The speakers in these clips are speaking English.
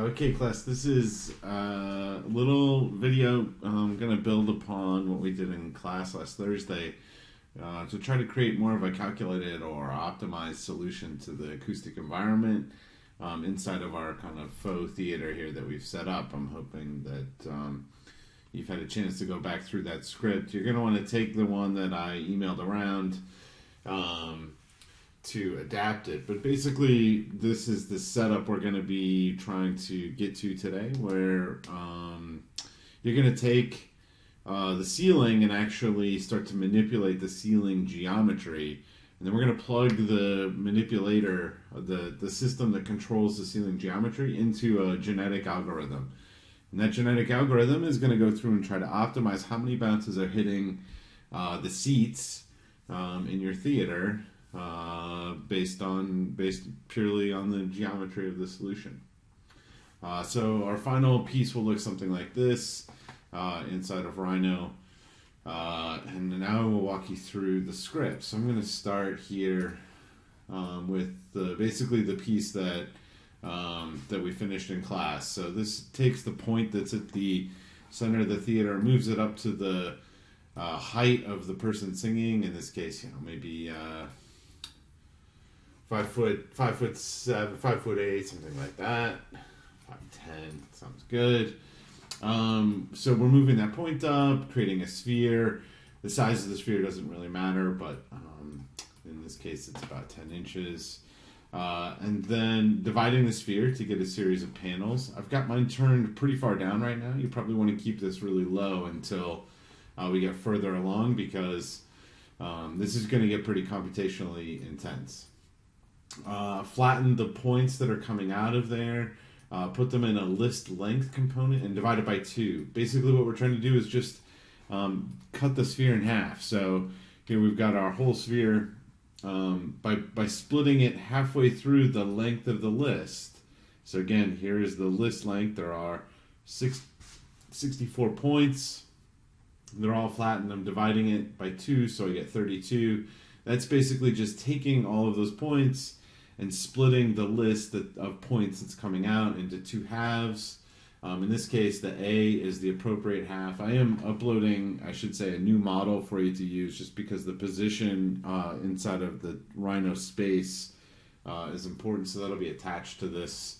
Okay, class, this is a little video I'm going to build upon what we did in class last Thursday to try to create more of a calculated or optimized solution to the acoustic environment inside of our kind of faux theater here that we've set up. I'm hoping that you've had a chance to go back through that script. You're going to want to take the one that I emailed around to adapt it. But basically, this is the setup we're going to be trying to get to today, where you're going to take the ceiling and actually start to manipulate the ceiling geometry. And then we're going to plug the manipulator, the system that controls the ceiling geometry, into a genetic algorithm. And that genetic algorithm is going to go through and try to optimize how many bounces are hitting the seats in your theater based purely on the geometry of the solution. So our final piece will look something like this inside of Rhino. And now we'll walk you through the script. So I'm going to start here with basically the piece that we finished in class. So this takes the point that's at the center of the theater, moves it up to the height of the person singing. In this case, maybe 5'7", 5'8", something like that. 5'10", sounds good. So we're moving that point up, creating a sphere. The size of the sphere doesn't really matter, but in this case it's about 10 inches. And then dividing the sphere to get a series of panels. I've got mine turned pretty far down right now. You probably want to keep this really low until we get further along, because this is going to get pretty computationally intense. Flatten the points that are coming out of there. Put them in a list length component and divide it by 2. Basically what we're trying to do is just cut the sphere in half. So here we've got our whole sphere. By splitting it halfway through the length of the list. So again, here is the list length. There are 64 points. They're all flattened. I'm dividing it by 2, so I get 32. That's basically just taking all of those points and splitting the list of points that's coming out into 2 halves. In this case, the A is the appropriate half. I am uploading, I should say, a new model for you to use, just because the position inside of the Rhino space is important. So that'll be attached to this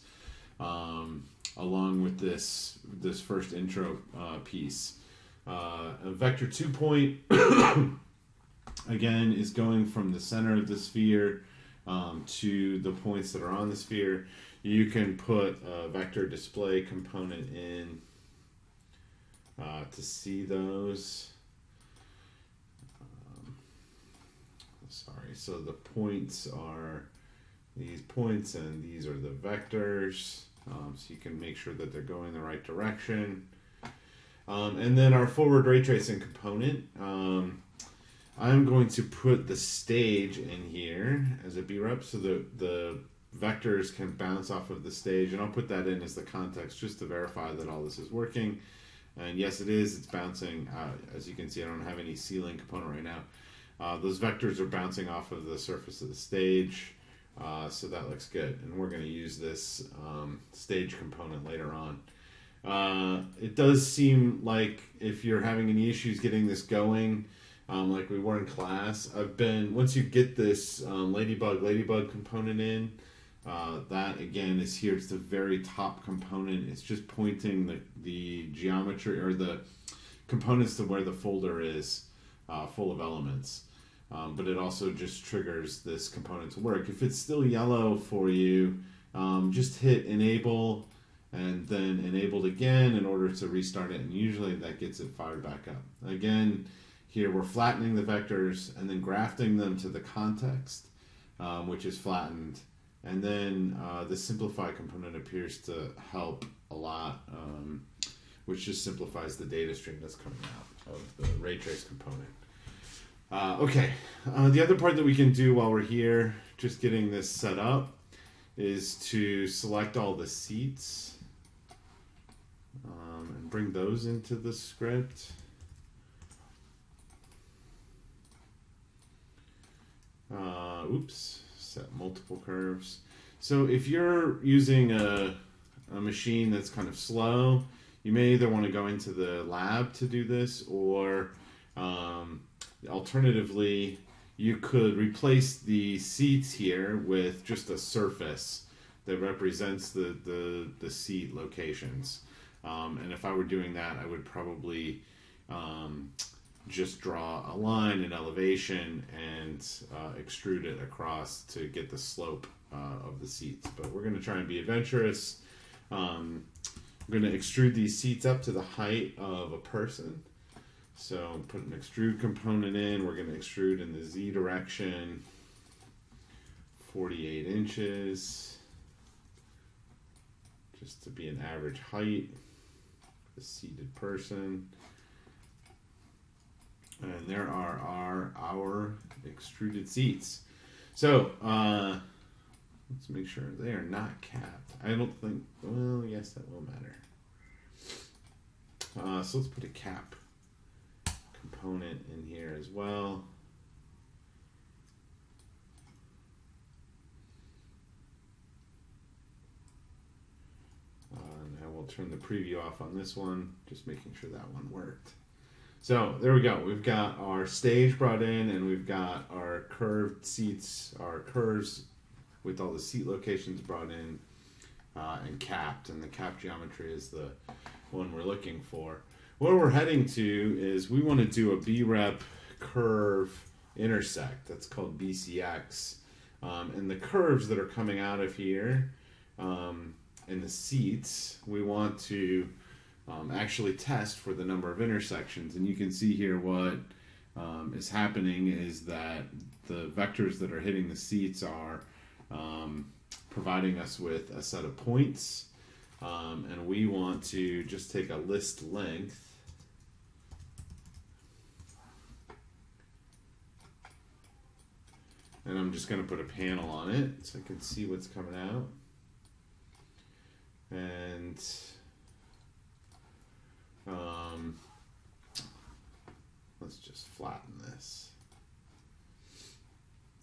along with this first intro piece. A vector 2 point, again, is going from the center of the sphere to the points that are on the sphere. You can put a vector display component in to see those. So the points are these points, and these are the vectors. So you can make sure that they're going in the right direction. And then our forward ray tracing component. I'm going to put the stage in here as a B-rep, so the vectors can bounce off of the stage, and I'll put that in as the context just to verify that all this is working. And yes, it is. It's bouncing. As you can see, I don't have any ceiling component right now. Those vectors are bouncing off of the surface of the stage, so that looks good. And we're going to use this stage component later on. It does seem like if you're having any issues getting this going, like we were in class, once you get this ladybug component in, that again is here. It's the very top component. It's just pointing the geometry or the components to where the folder is full of elements. But it also just triggers this component to work. If it's still yellow for you, just hit enable and then enabled again in order to restart it, and usually that gets it fired back up. Again, here we're flattening the vectors and then grafting them to the context, which is flattened. And then the simplify component appears to help a lot, which just simplifies the data stream that's coming out of the ray trace component. The other part that we can do while we're here, just getting this set up, is to select all the seats and bring those into the script. Set multiple curves. So if you're using a a machine that's kind of slow, you may either want to go into the lab to do this, or alternatively, you could replace the seats here with just a surface that represents the seat locations. And if I were doing that, I would probably just draw a line in elevation and extrude it across to get the slope of the seats. But we're going to try and be adventurous. I'm going to extrude these seats up to the height of a person. So put an extrude component in. We're going to extrude in the Z direction, 48 inches, just to be an average height, a seated person. And there are our extruded seats. So let's make sure they are not capped. I don't think, well, yes, that will matter. So let's put a cap component in here as well. And I will turn the preview off on this one, just making sure that one worked. So there we go. We've got our stage brought in, and we've got our curved seats, our curves with all the seat locations brought in and capped. And the cap geometry is the one we're looking for. What we're heading to is we want to do a B-rep curve intersect. That's called BCX. And the curves that are coming out of here in the seats, we want to actually test for the number of intersections. And you can see here what is happening is that the vectors that are hitting the seats are providing us with a set of points. And we want to just take a list length and I'm just going to put a panel on it so I can see what's coming out. And let's just flatten this.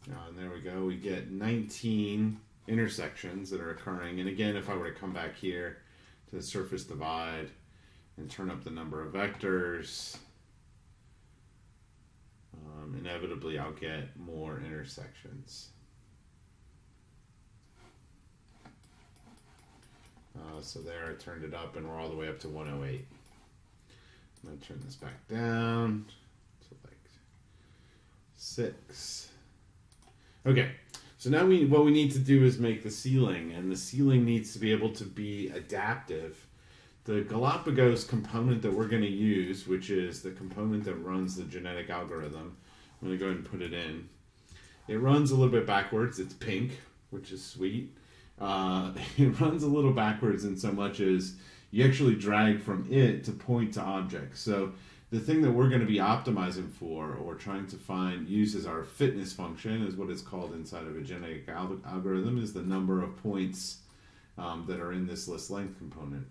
And there we go. We get 19 intersections that are occurring. And again, if I were to come back here to the surface divide and turn up the number of vectors, inevitably I'll get more intersections. So there, I turned it up and we're all the way up to 108. I'm going to turn this back down to like 6. Okay, so now what we need to do is make the ceiling, and the ceiling needs to be able to be adaptive. The Galapagos component that we're going to use, which is the component that runs the genetic algorithm, I'm going to go ahead and put it in. It runs a little bit backwards. It's pink, which is sweet. It runs a little backwards in so much as you actually drag from it to point to objects. So the thing that we're going to be optimizing for, or trying to use as our fitness function, is what it's called inside of a genetic algorithm, is the number of points that are in this list length component.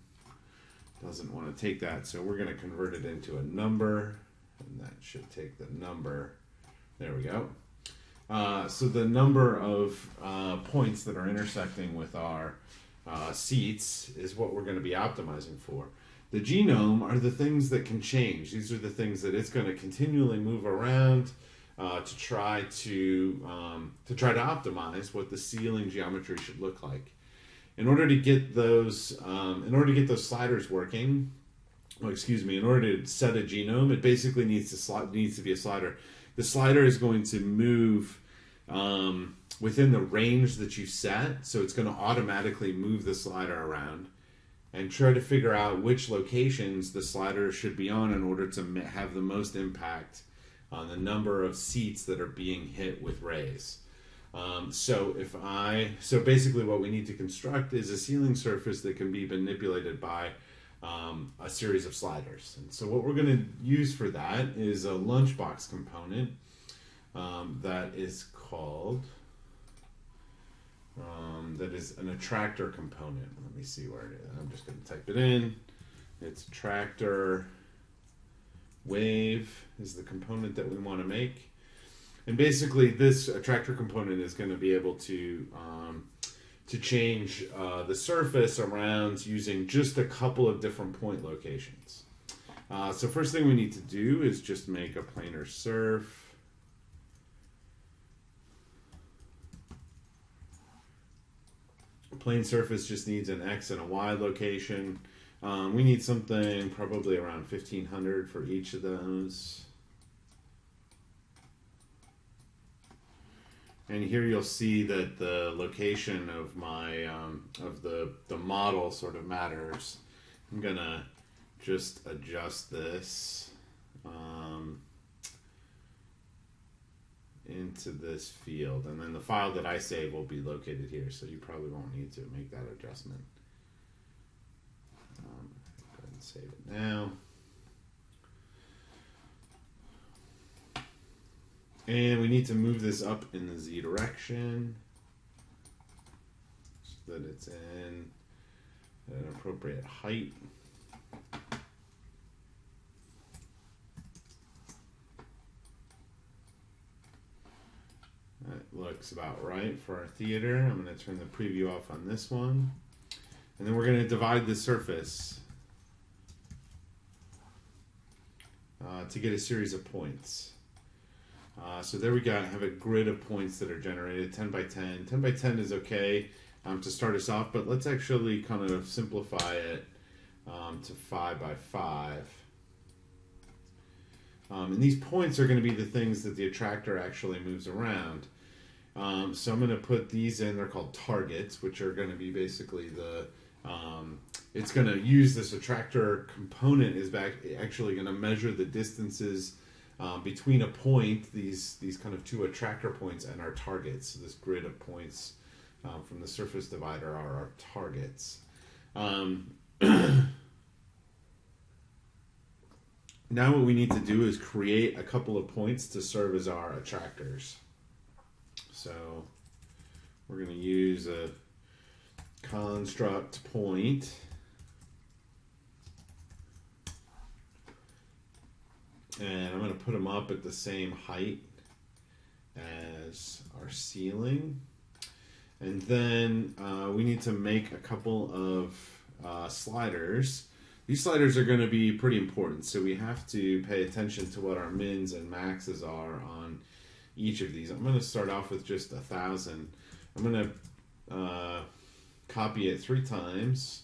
Doesn't want to take that, so we're going to convert it into a number, and that should take the number. There we go. So the number of points that are intersecting with our seats is what we're going to be optimizing for. The genome are the things that can change. These are the things that it's going to continually move around to try to optimize what the ceiling geometry should look like. In order to get those sliders working, in order to set a genome, it basically needs to be a slider. The slider is going to move within the range that you set, so it's going to automatically move the slider around and try to figure out which locations the slider should be on in order to have the most impact on the number of seats that are being hit with rays. So basically what we need to construct is a ceiling surface that can be manipulated by a series of sliders. And so what we're going to use for that is a lunchbox component that is called, that is an attractor component. Let me see where it is. I'm just going to type it in. It's attractor wave is the component that we want to make. And basically this attractor component is going to be able to to change the surface around using just a couple of different point locations. So first thing we need to do is just make a planar surf. A plane surface just needs an X and a Y location. We need something probably around 1500 for each of those. And here you'll see that the location of my of the model sort of matters. I'm gonna just adjust this into this field, and then the file that I save will be located here, so you probably won't need to make that adjustment. Go ahead and save it now. And we need to move this up in the Z direction so that it's in an appropriate height. That looks about right for our theater. I'm going to turn the preview off on this one. And then we're going to divide the surface to get a series of points. So there we go. I have a grid of points that are generated, 10 by 10. 10 by 10 is okay to start us off, but let's actually kind of simplify it to 5 by 5. And these points are going to be the things that the attractor actually moves around. So I'm going to put these in. They're called targets, which are going to be basically the it's going to use this attractor component is actually going to measure the distances between a point, these kind of two attractor points, and our targets. So this grid of points from the surface divider are our targets. Now what we need to do is create a couple of points to serve as our attractors. So we're going to use a construct point. And I'm going to put them up at the same height as our ceiling. And then we need to make a couple of sliders. These sliders are going to be pretty important, so we have to pay attention to what our mins and maxes are on each of these. I'm going to start off with just 1,000. I'm going to copy it 3 times.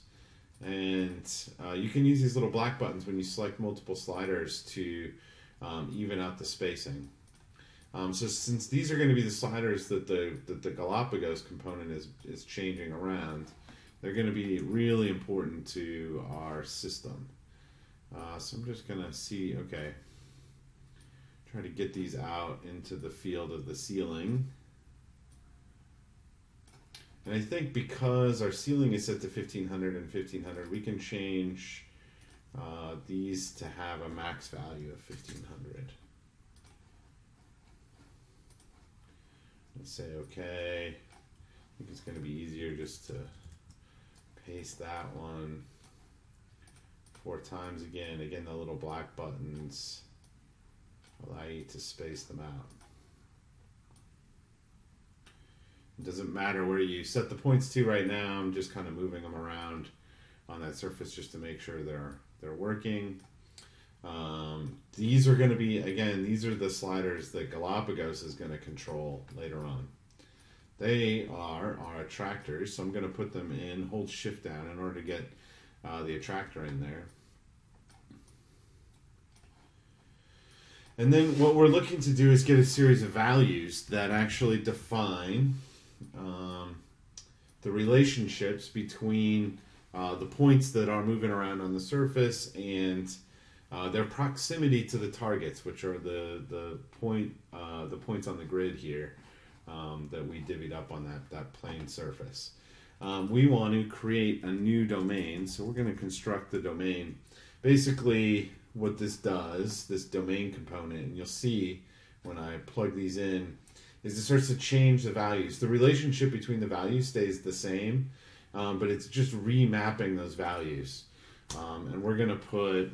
And you can use these little black buttons when you select multiple sliders to even out the spacing. So since these are going to be the sliders that the Galapagos component is changing around, they're going to be really important to our system. So I'm just going to see, okay, try to get these out into the field of the ceiling. And I think because our ceiling is set to 1500 and 1500, we can change these to have a max value of 1500. Let's say okay. I think it's going to be easier just to paste that one 4 times again. Again, the little black buttons allow you to space them out. It doesn't matter where you set the points to right now. I'm just kind of moving them around on that surface just to make sure they're working. These are going to be, again, these are the sliders that Galapagos is going to control later on. They are our attractors, so I'm going to put them in, hold shift down in order to get the attractor in there. And then what we're looking to do is get a series of values that actually define the relationships between the points that are moving around on the surface and their proximity to the targets, which are the points on the grid here that we divvied up on that plane surface. We want to create a new domain, so we're going to construct the domain. Basically, what this does, this domain component, and you'll see when I plug these in, is it starts to change the values. The relationship between the values stays the same, but it's just remapping those values. And we're going to put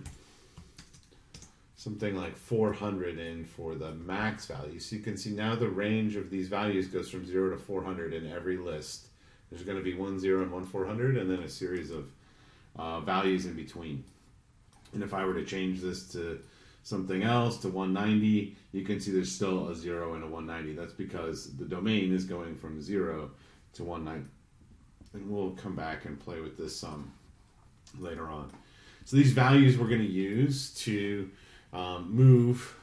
something like 400 in for the max value. So you can see now the range of these values goes from 0 to 400 in every list There's going to be 1, 0, and 1, 400, and then a series of values in between. And if I were to change this to something else, to 190, you can see there's still a 0 and a 190. That's because the domain is going from 0 to 190. And we'll come back and play with this some later on. So these values we're going to use to move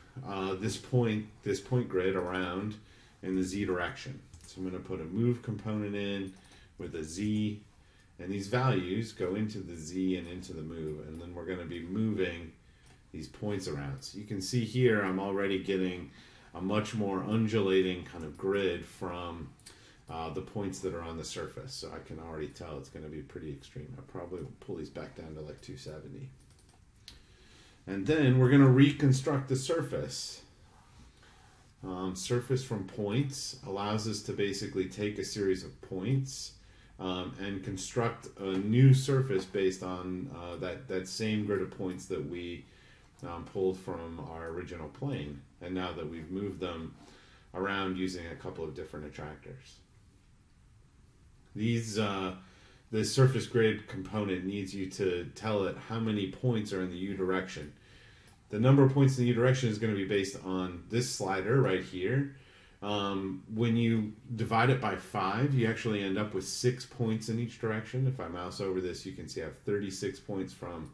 this point grid around in the z direction. So I'm going to put a move component in with a z, and these values go into the z and into the move, and then we're going to be moving these points around. So you can see here I'm already getting a much more undulating kind of grid from the points that are on the surface. So I can already tell it's going to be pretty extreme. I'll probably pull these back down to like 270. And then we're going to reconstruct the surface. Surface from points allows us to basically take a series of points and construct a new surface based on that same grid of points that we pulled from our original plane. And now that we've moved them around using a couple of different attractors. The surface grid component needs you to tell it how many points are in the u direction. The number of points in the u direction is going to be based on this slider right here. When you divide it by 5, you actually end up with 6 points in each direction. If I mouse over this, you can see I have 36 points from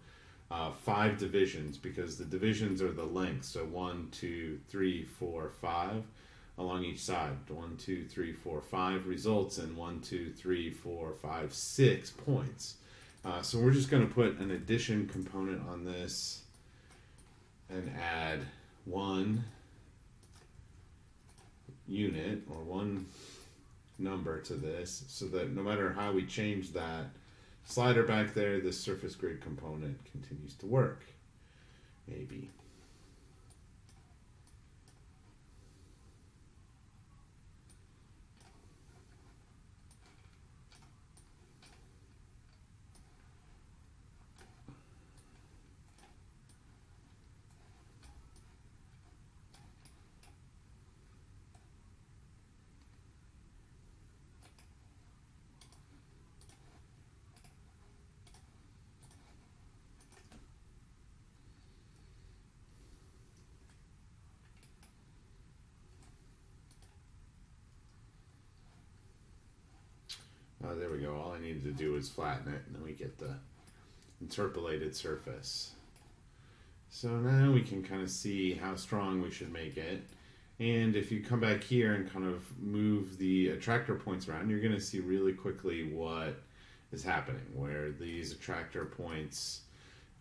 5 divisions, because the divisions are the lengths. So 1, 2, 3, 4, 5 along each side. 1, 2, 3, 4, 5 results in 1, 2, 3, 4, 5, 6 points. So we're just going to put an addition component on this and add 1 unit or 1 number to this, so that no matter how we change that slider back there, this surface grid component continues to work. Maybe. There we go. All I needed to do was flatten it, and then we get the interpolated surface. So now we can kind of see how strong we should make it. And if you come back here and kind of move the attractor points around, you're going to see really quickly what is happening, where these attractor points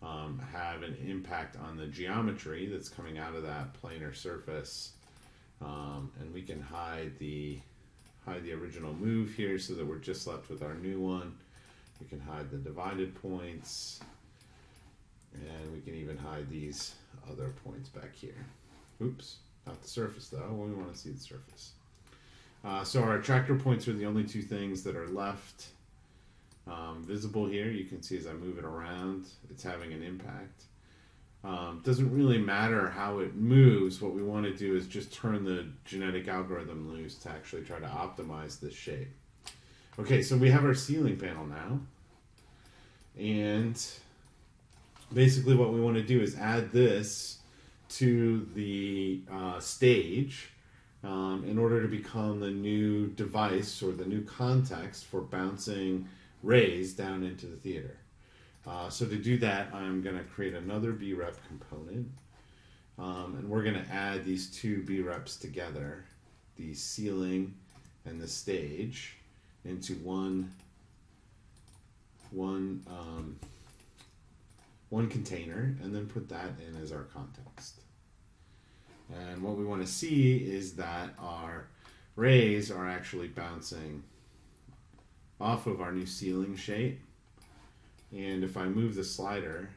have an impact on the geometry that's coming out of that planar surface. And we can hide the original move here so that we're just left with our new one. We can hide the divided points, and we can even hide these other points back here. Oops, not the surface though. We want to see the surface. So our attractor points are the only two things that are left visible here. You can see as I move it around, it's having an impact. Doesn't really matter how it moves. What we want to do is just turn the genetic algorithm loose to actually try to optimize this shape. Okay, so we have our ceiling panel now. And basically what we want to do is add this to the stage in order to become the new device or the new context for bouncing rays down into the theater. So to do that, I'm going to create another B-rep component, and we're going to add these two B-reps together, the ceiling and the stage, into one container, and then put that in as our context. And what we want to see is that our rays are actually bouncing off of our new ceiling shape. And if I move the slider,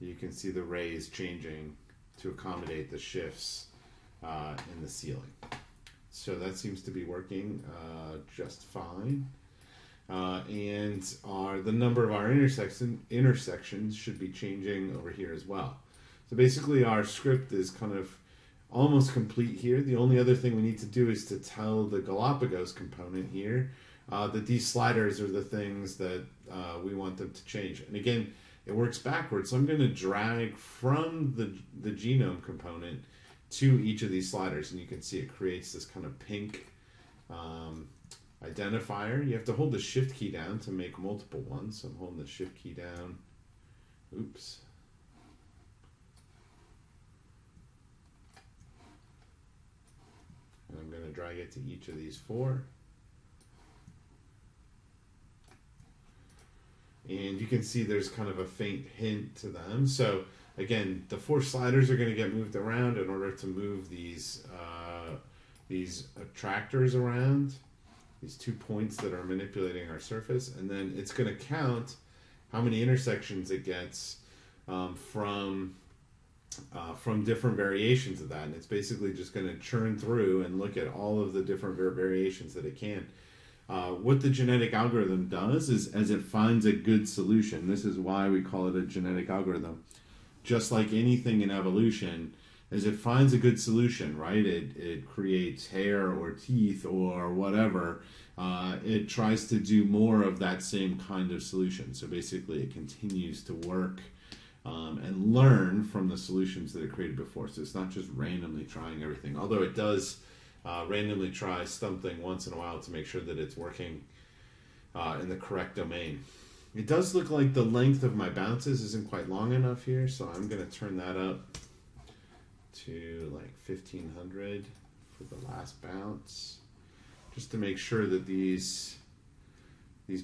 you can see the rays changing to accommodate the shifts in the ceiling. So that seems to be working just fine. And the number of our intersections should be changing over here as well. So basically our script is kind of almost complete here. The only other thing we need to do is to tell the Galapagos component here that these sliders are the things that we want them to change. And again, it works backwards. So I'm going to drag from the genome component to each of these sliders, and you can see it creates this kind of pink identifier. You have to hold the shift key down to make multiple ones. So I'm holding the shift key down. Oops. And I'm going to drag it to each of these 4. And you can see there's kind of a faint hint to them. So again, the 4 sliders are going to get moved around in order to move these attractors around, these 2 points that are manipulating our surface. And then it's going to count how many intersections it gets from different variations of that. And it's basically just going to churn through and look at all of the different variations that it can. What the genetic algorithm does is, as it finds a good solution, this is why we call it a genetic algorithm, just like anything in evolution, as it finds a good solution, right? It creates hair or teeth or whatever. It tries to do more of that same kind of solution. So basically it continues to work and learn from the solutions that it created before. So it's not just randomly trying everything, although it does randomly try something once in a while to make sure that it's working in the correct domain. It does look like the length of my bounces isn't quite long enough here, so I'm going to turn that up to like 1500 for the last bounce, just to make sure that these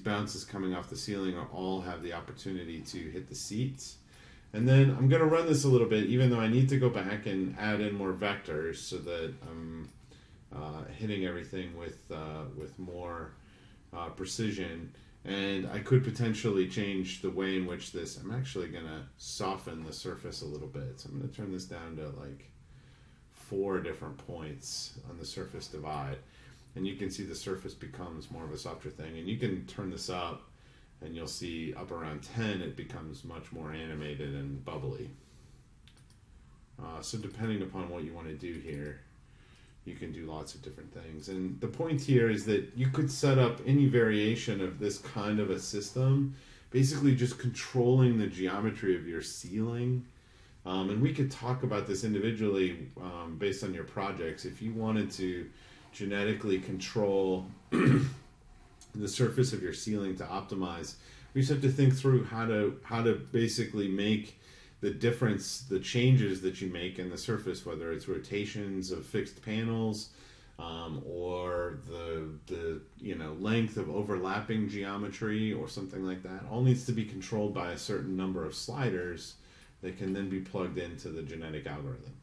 bounces coming off the ceiling all have the opportunity to hit the seats. And then I'm going to run this a little bit, even though I need to go back and add in more vectors so that I'm hitting everything with more precision. And I could potentially change the way in which this, I'm actually going to soften the surface a little bit. So I'm going to turn this down to like 4 different points on the surface divide. And you can see the surface becomes more of a softer thing. And you can turn this up and you'll see up around 10 it becomes much more animated and bubbly. So depending upon what you want to do here, you can do lots of different things. And the point here is that you could set up any variation of this kind of a system, basically just controlling the geometry of your ceiling. And we could talk about this individually based on your projects. If you wanted to genetically control the surface of your ceiling to optimize, we just have to think through how to basically make the difference, the changes that you make in the surface, whether it's rotations of fixed panels or the length of overlapping geometry or something like that, all needs to be controlled by a certain number of sliders that can then be plugged into the genetic algorithm.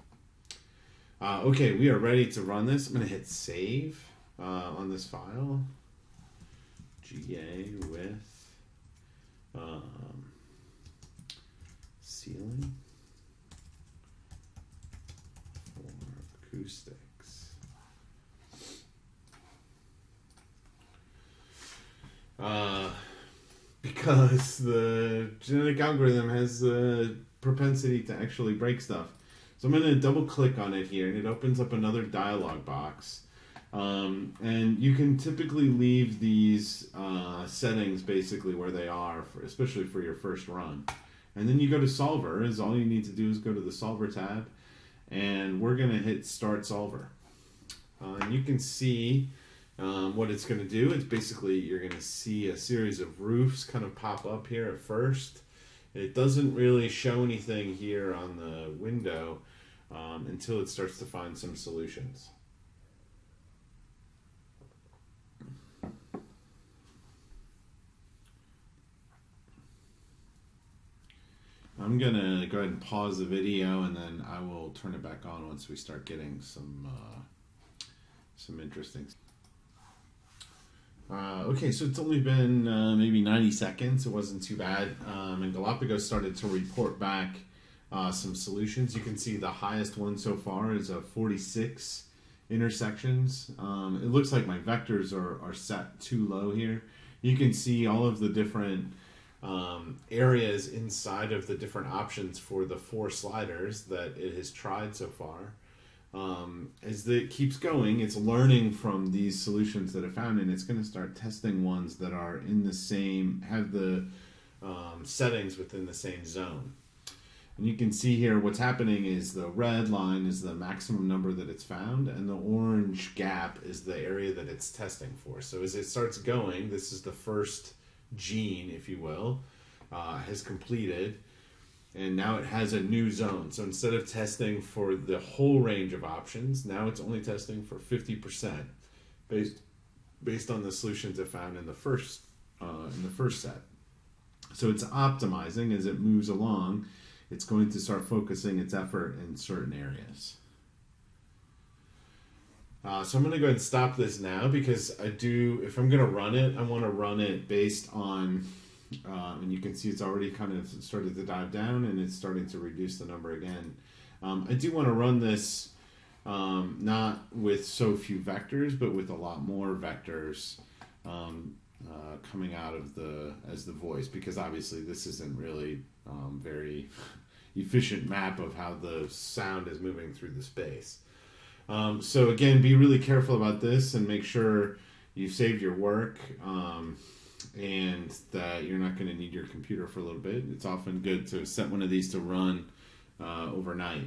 Okay, we are ready to run this. I'm going to hit save on this file. GA with ceiling for acoustics. Because the genetic algorithm has the propensity to actually break stuff. So I'm going to double click on it here and it opens up another dialog box. And you can typically leave these settings basically where they are, especially for your first run. And then you go to Solver, is all you need to do is go to the Solver tab, and we're going to hit Start Solver. And you can see what it's going to do. It's basically, you're going to see a series of roofs kind of pop up here at first. It doesn't really show anything here on the window until it starts to find some solutions. I'm going to go ahead and pause the video, and then I will turn it back on once we start getting some interesting. Okay, so it's only been maybe 90 seconds. It wasn't too bad. And Galapagos started to report back some solutions. You can see the highest one so far is 46 intersections. It looks like my vectors are set too low here. You can see all of the different areas inside of the different options for the 4 sliders that it has tried so far. as it keeps going, it's learning from these solutions that it found, and it's going to start testing ones that are in the same, have the settings within the same zone. And you can see here what's happening is the red line is the maximum number that it's found, and the orange gap is the area that it's testing for. So as it starts going, this is the first gene, if you will, has completed, and now it has a new zone. So instead of testing for the whole range of options, now it's only testing for 50% based on the solutions it found in the first set. So it's optimizing as it moves along. It's going to start focusing its effort in certain areas. So I'm going to go ahead and stop this now, because if I'm going to run it, I want to run it based on, and you can see it's already kind of started to dive down, and it's starting to reduce the number again. I do want to run this not with so few vectors, but with a lot more vectors coming out of as the voice, because obviously this isn't really very efficient map of how the sound is moving through the space. So again, be really careful about this and make sure you've saved your work and that you're not going to need your computer for a little bit. It's often good to set one of these to run overnight.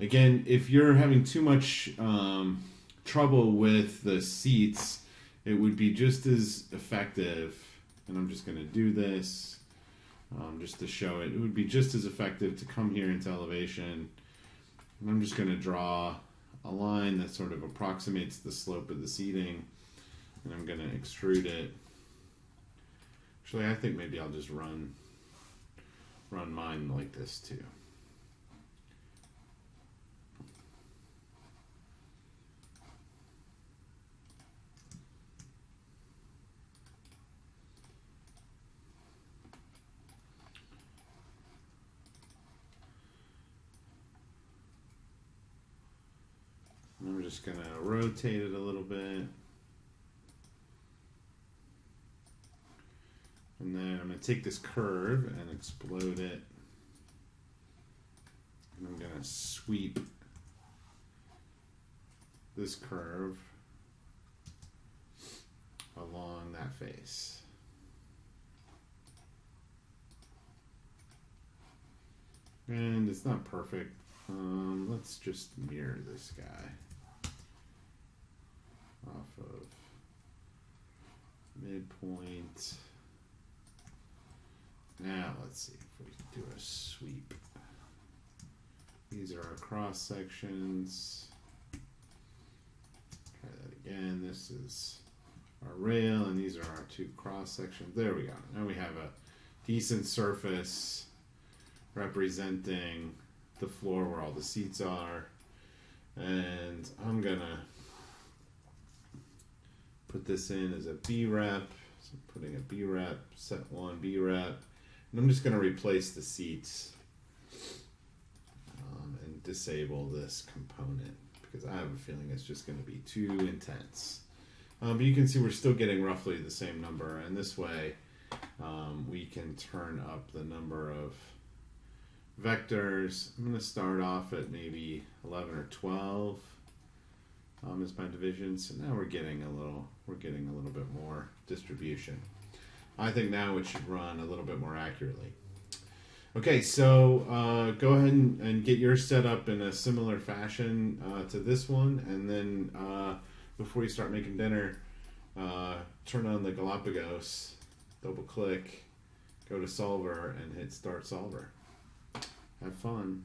Again, if you're having too much trouble with the seats, it would be just as effective, and I'm just going to do this just to show it. It would be just as effective to come here into elevation, and I'm just going to draw a line that sort of approximates the slope of the seating, and I'm going to extrude it. Actually, I think maybe I'll just run mine like this too. I'm just going to rotate it a little bit. And then I'm going to take this curve and explode it. And I'm going to sweep this curve along that face. And it's not perfect. Let's just mirror this guy off of midpoint. Now let's see if we can do a sweep. These are our cross sections. Try that again. This is our rail, and these are our two cross sections. There we go. Now we have a decent surface representing the floor where all the seats are. And I'm gonna put this in as a B rep. So I'm putting a B rep, set 1 B rep. And I'm just going to replace the seats and disable this component, because I have a feeling it's just going to be too intense. But you can see we're still getting roughly the same number, and this way we can turn up the number of vectors. I'm going to start off at maybe 11 or 12 is my division. So now we're getting a little bit more distribution. I think now it should run a little bit more accurately. Okay, so go ahead and get yours set up in a similar fashion to this one, and then before you start making dinner, turn on the Galapagos, double click, go to Solver, and hit Start Solver. Have fun.